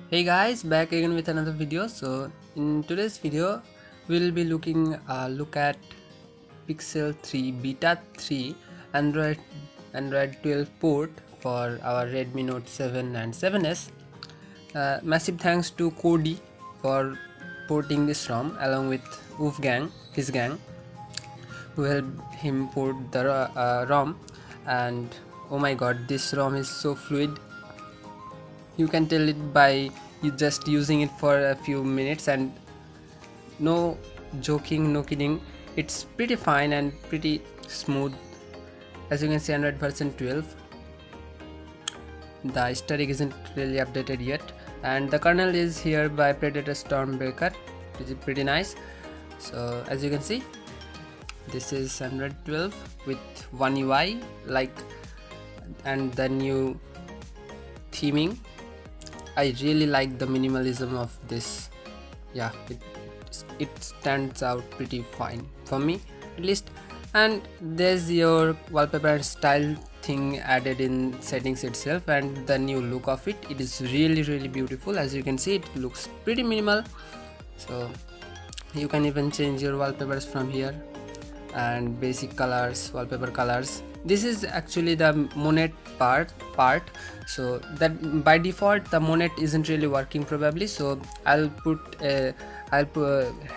Hey guys, back again with another video. So in today's video we'll be look at Pixel 3 Beta 3 Android 12 port for our Redmi Note 7 and 7s. Massive thanks to Cody for porting this ROM along with his gang, who helped him port the ROM. And oh my god, this ROM is so fluid. You can tell it by you just using it for a few minutes, and no joking, no kidding, it's pretty fine and pretty smooth. As you can see, Android version 12, the static isn't really updated yet, and the kernel is here by Predator Stormbreaker, which is pretty nice. So as you can see, this is Android 12 with one UI and the new theming. I really like the minimalism of this. Yeah, it stands out pretty fine for me at least. And there's your wallpaper and style thing added in settings itself, and the new look of it is really beautiful. As you can see, it looks pretty minimal, so you can even change your wallpapers from here, and basic colors, wallpaper colors. This is actually the Monet part, so that by default the Monet isn't really working probably, so I'll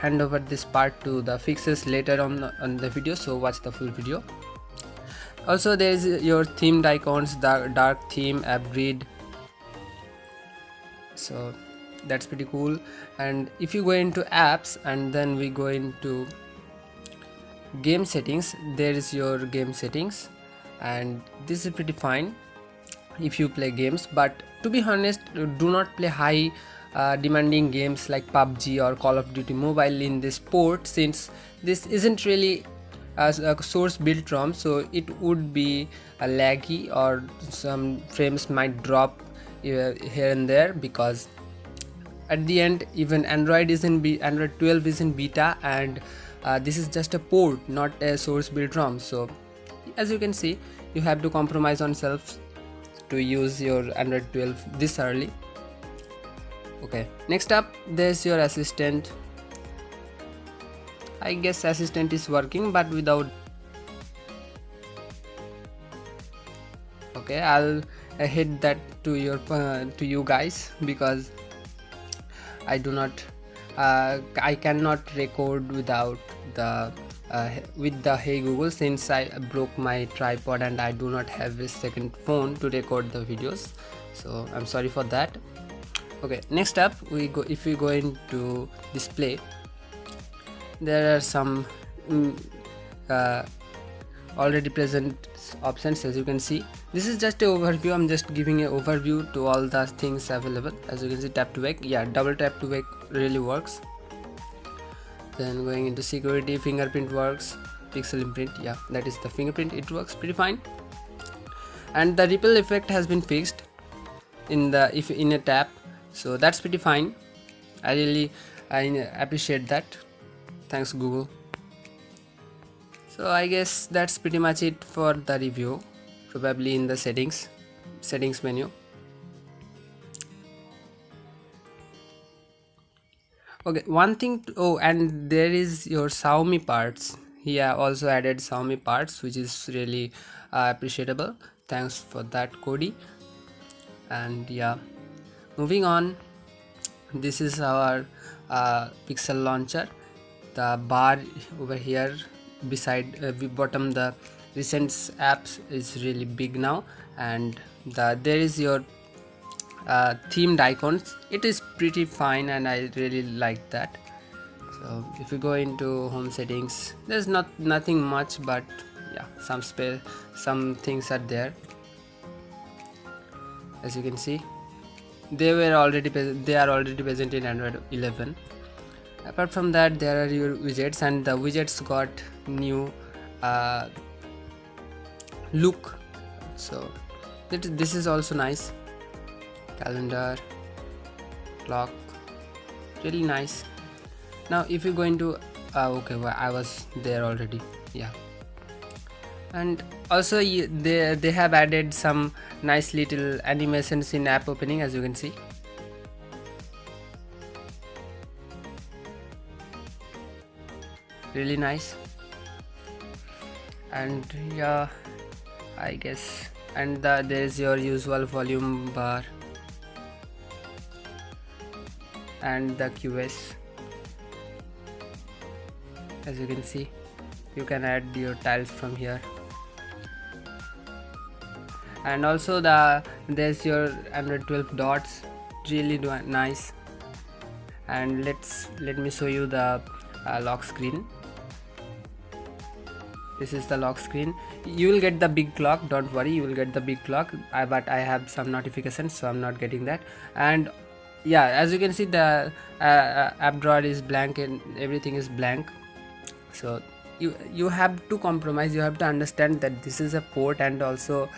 hand over this part to the fixes later on the video, so watch the full video. Also there is your themed icons, the dark theme, app grid, so that's pretty cool. And if you go into apps and then we go into game settings, there is your game settings, and this is pretty fine if you play games, but to be honest, do not play high demanding games like PUBG or Call of Duty Mobile in this port, since this isn't really a source built ROM, so it would be laggy, or some frames might drop here and there, because at the end even Android 12 is in beta, and this is just a port, not a source built ROM. So as you can see, you have to compromise on self to use your Android 12 this early. Okay, next up there's your assistant. I guess assistant is working but without. Okay, I'll hit that to you guys, because I cannot record without the with the Hey Google, since I broke my tripod and I do not have a second phone to record the videos, so I'm sorry for that. Okay, next up if we go into display, there are some already present options. As you can see, this is just an overview. I'm just giving an overview to all the things available. As you can see, tap to wake, yeah, double tap to wake really works. Then going into security, fingerprint works, pixel imprint, yeah, that is the fingerprint, it works pretty fine. And the ripple effect has been fixed in a tap, so that's pretty fine. I appreciate that. Thanks Google. So I guess that's pretty much it for the review, probably in the settings menu. Okay, one thing and there is your Xiaomi parts. Yeah, also added Xiaomi parts, which is really appreciable. Thanks for that, Cody. And yeah, moving on, this is our Pixel launcher. The bar over here beside bottom, the recent apps is really big now, and there is your themed icons. It is pretty fine and I really like that. So if you go into home settings, there's nothing much, but yeah, some things are there. As you can see, they are already present in Android 11. Apart from that, there are your widgets, and the widgets got new look, so this is also nice. Calendar, clock, really nice. Now if you go into okay, well, I was there already, yeah. And also they have added some nice little animations in app opening, as you can see. really nice. And yeah, I guess, and there is your usual volume bar and the QS. As you can see, you can add your tiles from here, and also there's your Android 12 dots, really nice. And let me show you the lock screen. This is the lock screen. You will get the big clock, don't worry, you will get the big clock, but I have some notifications, so I'm not getting that. And yeah, as you can see, the app drawer is blank and everything is blank. So you have to compromise, you have to understand that this is a port and also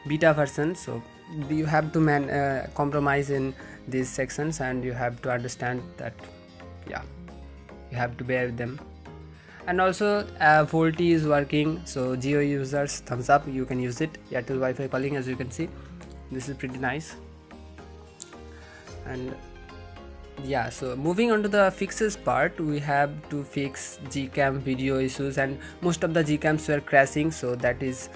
beta version, so you have to compromise in these sections, and you have to understand that, yeah, you have to bear with them. And also VoLTE is working, so Geo users, thumbs up, you can use it. Airtel Wi-Fi calling, as you can see, this is pretty nice. And yeah, so moving on to the fixes part, we have to fix gcam video issues, and most of the gcams were crashing, so that is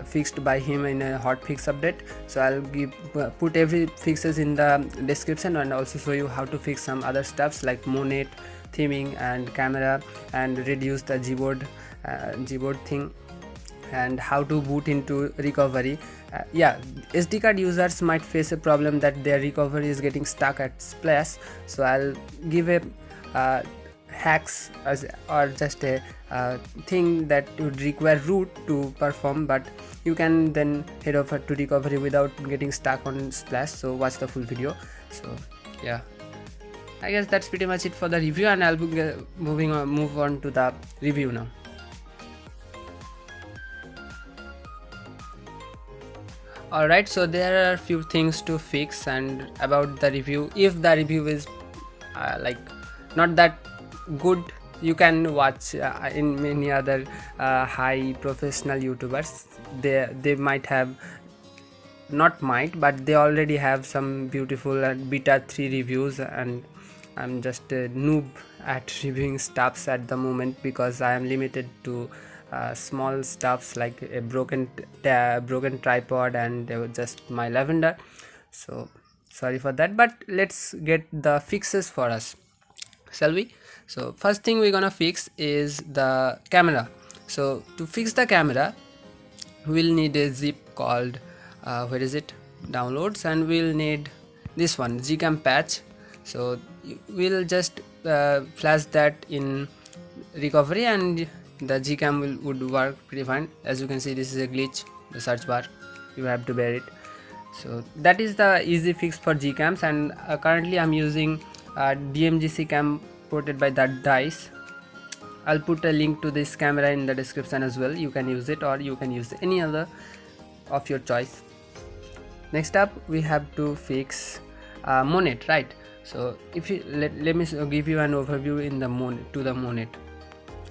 fixed by him in a hotfix update. So I'll put every fixes in the description, and also show you how to fix some other stuffs like Monet theming and camera, and reduce the gboard thing, and how to boot into recovery. Yeah, SD card users might face a problem that their recovery is getting stuck at splash, so I'll give a hacks or just a thing that would require root to perform, but you can then head over to recovery without getting stuck on splash. So watch the full video. So yeah, I guess that's pretty much it for the review, and I'll be move on to the review now. Alright, so there are a few things to fix. And about the review, if the review is like not that good, you can watch in many other high professional YouTubers. They might have, not might, but they already have some beautiful beta 3 reviews, and I'm just a noob at reviewing stuffs at the moment, because I am limited to small stuffs like a broken tripod and just my lavender. So sorry for that, but let's get the fixes for us, shall we? So first thing we're gonna fix is the camera. So to fix the camera, we'll need a zip called where is it, downloads, and we'll need this one, gcam patch. So we'll just flash that in recovery, and the gcam would work pretty fine. As you can see, this is a glitch, the search bar, you have to bear it. So that is the easy fix for gcams, and currently I'm using DMGC cam ported by that dice. I'll put a link to this camera in the description as well. You can use it, or you can use any other of your choice. Next up, we have to fix Monet, right? So if you let me give you an overview in the Monet.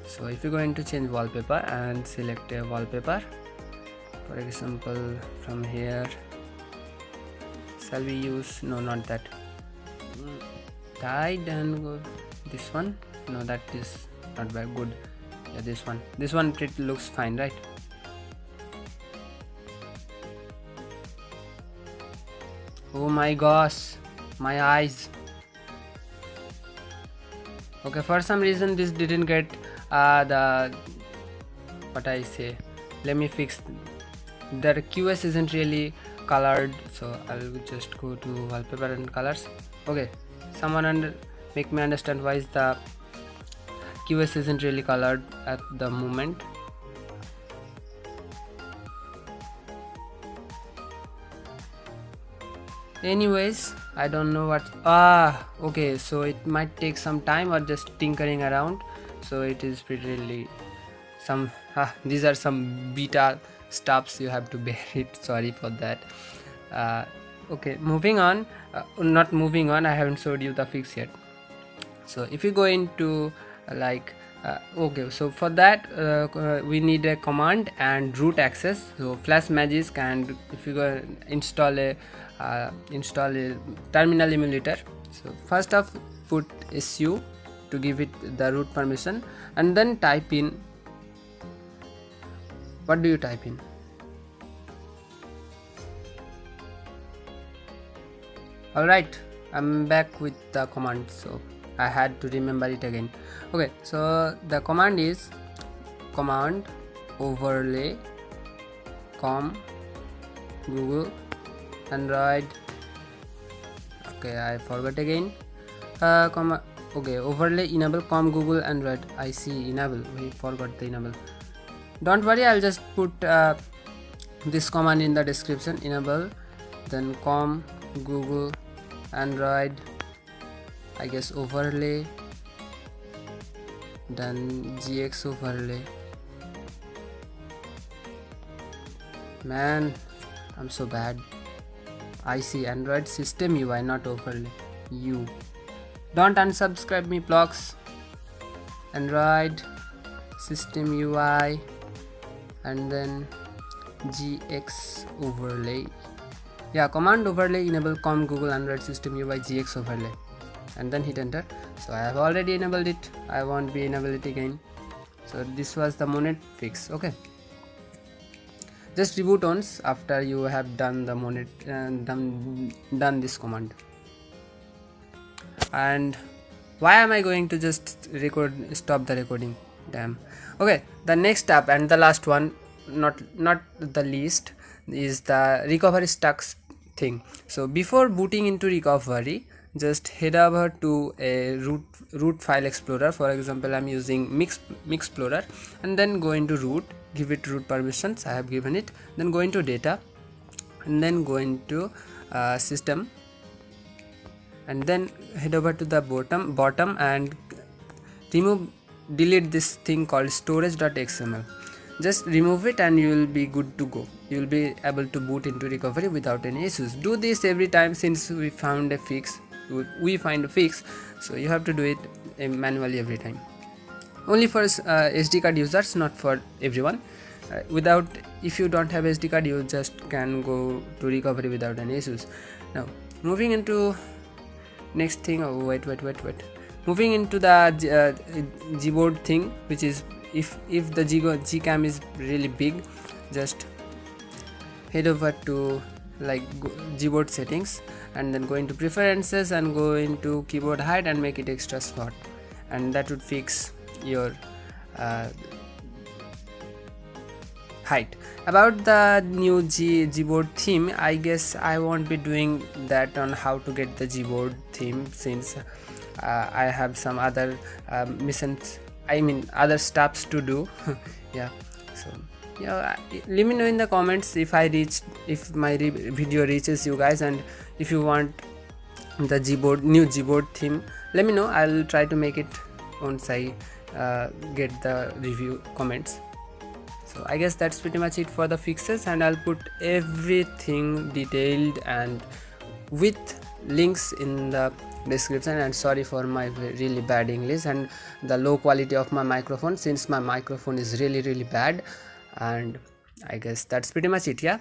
So if you go into change wallpaper and select a wallpaper, for example from here, shall we use, no, not that, tide, and go this one, no, that is not very good. Yeah, this one it looks fine, right? Oh my gosh, my eyes. Okay, for some reason this didn't get the, what I say, let me fix, the QS isn't really colored, so I'll just go to wallpaper and colors. Okay, someone make me understand why is the QS isn't really colored at the moment. Anyways, I don't know what, okay, so it might take some time or just tinkering around. So it is pretty really some these are some beta stuffs, you have to bear it, sorry for that. Okay, moving on, not moving on, I haven't showed you the fix yet. So if you go into okay, so for that we need a command and root access, so flash magic, and if you go install a terminal emulator. So first off, put su to give it the root permission, and then type in, what do you type in? Alright, I'm back with the command, so I had to remember it again. Okay, so the command is command overlay com.google android. Okay, I forgot again. Okay, overlay enable com.google android. I see enable, we forgot the enable. Don't worry, I'll just put this command in the description. Enable, then com.google android, I guess overlay, then gxoverlay. Man, I'm so bad. I see Android system UI, not overlay. You don't unsubscribe me, blogs. Android system UI and then gxoverlay. Yeah, command overlay enable com google android system UI gxoverlay, and then hit enter. So I have already enabled it, I won't be enable it again. So this was the Monet Fix. Okay, just reboot once after you have done the Monet done this command. And why am I going to just stop the recording? Damn. Okay, the next step and the last one, not the least, is the recovery stacks thing. So before booting into recovery, just head over to a root file explorer. For example, I'm using Mixplorer, and then go into root, give it root permissions. I have given it. Then go into data, and then go into system, and then head over to the bottom and delete this thing called storage.xml. Just remove it and you will be good to go. You will be able to boot into recovery without any issues. Do this every time, since we find a fix, so you have to do it manually every time. Only for SD card users, not for everyone. If you don't have SD card, you just can go to recovery without any issues. Now moving into next thing. Oh, wait. Moving into the Gboard thing, which is if the gcam is really big, just head over to Gboard settings, and then go into preferences and go into keyboard height and make it extra small, and that would fix your height. About the new Gboard theme, I guess I won't be doing that on how to get the Gboard theme, since I have some other other stuffs to do. Yeah, so yeah, let me know in the comments if my video reaches you guys, and if you want the new Gboard theme, let me know. I'll try to make it once I get the review comments. So I guess that's pretty much it for the fixes, and I'll put everything detailed and with links in the description. And sorry for my really bad English and the low quality of my microphone, since my microphone is really bad. And I guess that's pretty much it. Yeah.